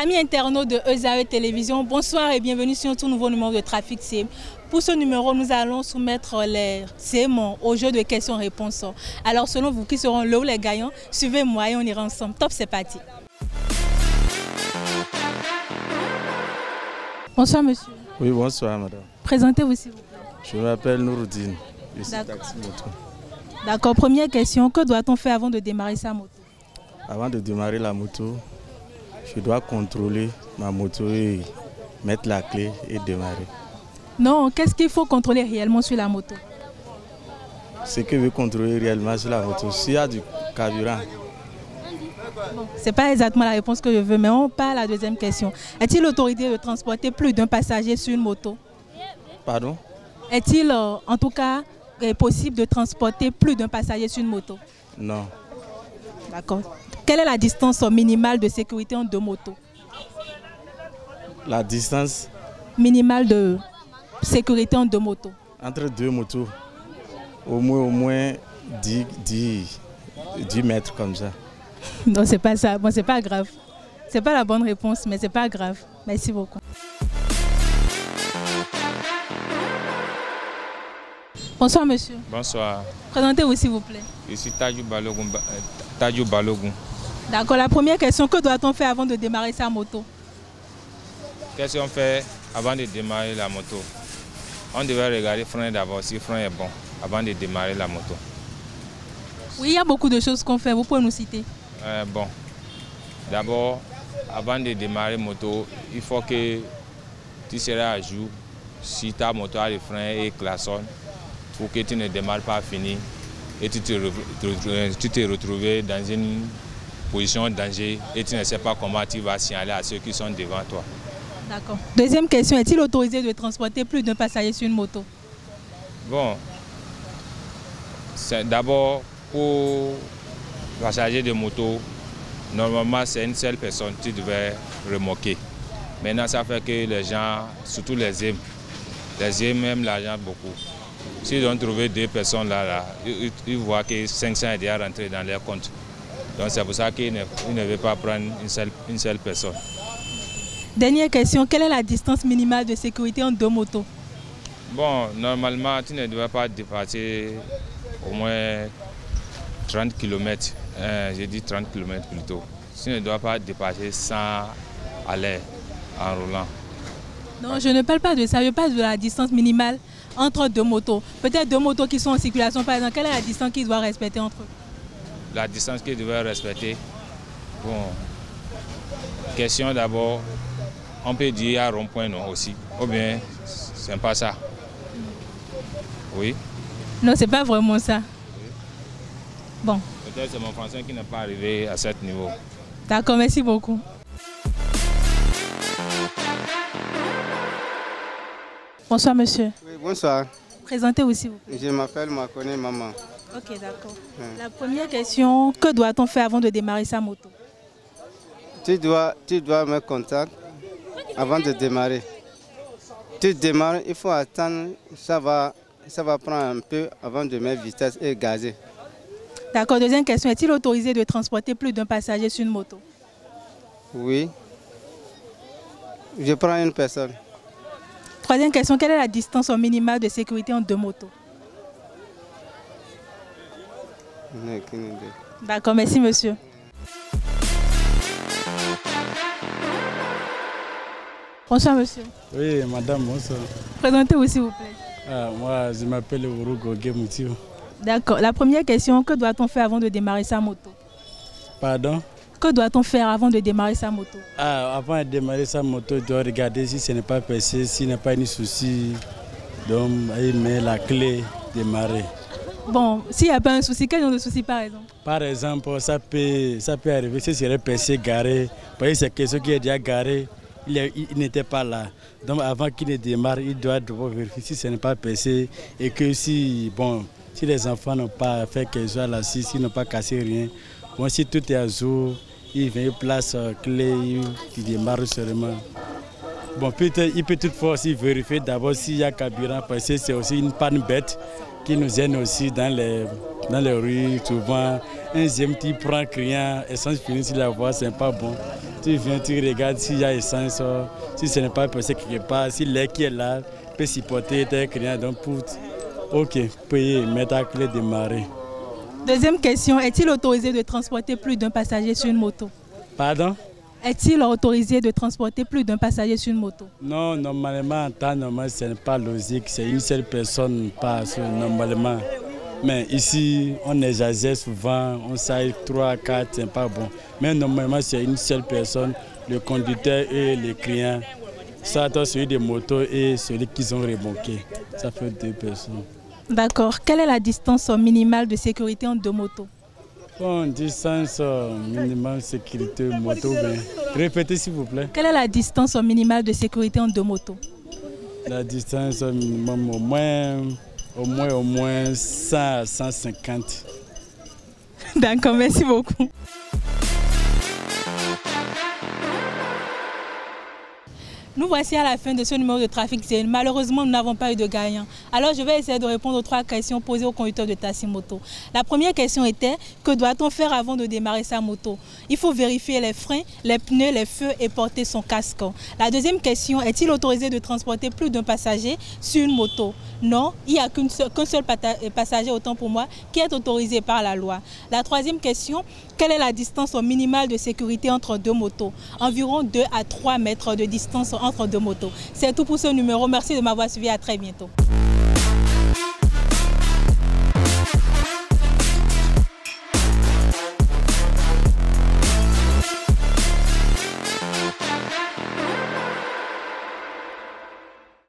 Amis internautes de EZAE Télévision, bonsoir et bienvenue sur un tout nouveau numéro de Trafic CM. Pour ce numéro, nous allons soumettre les CM au jeu de questions-réponses. Alors selon vous, qui seront le ou les gagnants? Suivez-moi et on ira ensemble. Top, c'est parti. Bonsoir monsieur. Oui, bonsoir madame. Présentez-vous s'il vous plaît. Je m'appelle Nouroudine, je suis taxi moto. D'accord, première question, que doit-on faire avant de démarrer sa moto? Avant de démarrer la moto, je dois contrôler ma moto et mettre la clé et démarrer. Non, qu'est-ce qu'il faut contrôler réellement sur la moto? Ce que je veux contrôler réellement sur la moto, s'il y a du carburant. Bon, ce n'est pas exactement la réponse que je veux, mais on parle à la deuxième question. Est-il autorisé de transporter plus d'un passager sur une moto? Pardon? Est-il en tout cas possible de transporter plus d'un passager sur une moto? Non. D'accord. Quelle est la distance minimale de sécurité entre deux motos? La distance minimale de sécurité entre deux motos? Entre deux motos, au moins 10 mètres comme ça. Non, c'est pas ça. Bon, c'est pas grave. C'est pas la bonne réponse, mais c'est pas grave. Merci beaucoup. Bonsoir monsieur. Bonsoir. Présentez-vous s'il vous plaît. Je suis Tadjou Balogun. D'accord, la première question, que doit-on faire avant de démarrer sa moto? Qu'est-ce qu'on fait avant de démarrer la moto? On devait regarder le frein d'abord, si le frein est bon, avant de démarrer la moto. Oui, il y a beaucoup de choses qu'on fait, vous pouvez nous citer? Bon, d'abord, avant de démarrer la moto, il faut que tu seras à jour si ta moto a le frein et klaxonne pour que tu ne démarres pas fini et tu te retrouves dans une position de danger et tu ne sais pas comment tu vas signaler à ceux qui sont devant toi. D'accord. Deuxième question, est-il autorisé de transporter plus d'un passager sur une moto? Bon, d'abord, pour passager de moto, normalement c'est une seule personne que tu devais remorquer. Maintenant, ça fait que les gens, surtout les hommes aiment l'argent beaucoup. S'ils ont trouvé deux personnes là, ils voient que 500 est déjà rentré dans leur compte. Donc c'est pour ça qu'ils ne veulent pas prendre une seule personne. Dernière question, quelle est la distance minimale de sécurité entre deux motos? Bon, normalement, tu ne devrais pas dépasser au moins 30 km. J'ai dit 30 km plutôt. Tu ne dois pas dépasser 100 à l'heure en roulant. Non, je ne parle pas de ça, je parle de la distance minimale entre deux motos. Peut-être deux motos qui sont en circulation, par exemple, quelle est la distance qu'ils doivent respecter entre eux? La distance qu'ils doivent respecter, bon, question d'abord, on peut dire à rond-point non aussi, ou bien c'est pas ça. Oui? Non, c'est pas vraiment ça. Oui. Bon. Peut-être c'est mon français qui n'est pas arrivé à ce niveau. D'accord, merci beaucoup. Bonsoir monsieur. Oui, bonsoir. Présentez-vous s'il vous plaît. Je m'appelle Makone Maman. Ok, d'accord. La première question, que doit-on faire avant de démarrer sa moto? Tu dois me contacter avant de démarrer. Tu démarres, il faut attendre, ça va prendre un peu avant de mettre vitesse et gazer. D'accord, deuxième question, est-il autorisé de transporter plus d'un passager sur une moto? Oui. Je prends une personne. Troisième question, quelle est la distance minimale de sécurité entre deux motos? D'accord, merci monsieur. Bonsoir monsieur. Oui, madame, bonsoir. Présentez-vous s'il vous plaît. Moi, je m'appelle Urugo Gemoutio. D'accord, la première question, que doit-on faire avant de démarrer sa moto? Pardon? Que doit-on faire avant de démarrer sa moto? Avant de démarrer sa moto, il doit regarder si ce n'est pas percé, s'il n'y a pas de souci. Donc, il met la clé, démarrer. Bon, s'il n'y a pas un souci, quel genre de souci par exemple? Par exemple, ça peut arriver, si c'est percé, garé. Parce que c'est quelqu'un qui est déjà garé, il n'était pas là. Donc, avant qu'il ne démarre, il doit vérifier si ce n'est pas percé et que si les enfants n'ont pas fait quelque chose là, s'ils n'ont pas cassé rien, bon, si tout est à jour, il vient, il place clé, il démarre seulement. Bon, il peut toutefois aussi vérifier d'abord s'il y a carburant, parce que c'est aussi une panne bête qui nous gêne aussi dans les rues. Souvent, un GMT prend criant, essence finie sur la voie, c'est pas bon. Tu viens, tu regardes s'il y a essence, si ce n'est pas passé quelque part, si l'air qui est là peut supporter tes clients. Donc pour payer, mettre la clé, démarrer. Deuxième question, est-il autorisé de transporter plus d'un passager sur une moto? Pardon? Est-il autorisé de transporter plus d'un passager sur une moto? Non, normalement, en temps normal, ce n'est pas logique. C'est une seule personne passe normalement. Mais ici, on exagère souvent, on sait 3, 4, c'est pas bon. Mais normalement, c'est une seule personne, le conducteur et les clients. Ça, celui des motos et celui qu'ils ont remorqué. Ça fait 2 personnes. D'accord. Quelle est la distance minimale de sécurité entre 2 motos? Bon, distance minimale de sécurité moto. Répétez s'il vous plaît. Quelle est la distance minimale de sécurité entre 2 motos? La distance minimum au moins 100 à 150. D'accord, merci beaucoup. Nous voici à la fin de ce numéro de Trafic Zone. Malheureusement, nous n'avons pas eu de gagnant. Alors, je vais essayer de répondre aux 3 questions posées au conducteur de taxi moto. La première question était, que doit-on faire avant de démarrer sa moto? Il faut vérifier les freins, les pneus, les feux et porter son casque. La deuxième question, est-il autorisé de transporter plus d'un passager sur une moto? Non, il n'y a qu'un seul passager, autant pour moi, qui est autorisé par la loi. La troisième question, quelle est la distance minimale de sécurité entre 2 motos? Environ 2 à 3 mètres de distance entre 2 motos. C'est tout pour ce numéro. Merci de m'avoir suivi. À très bientôt.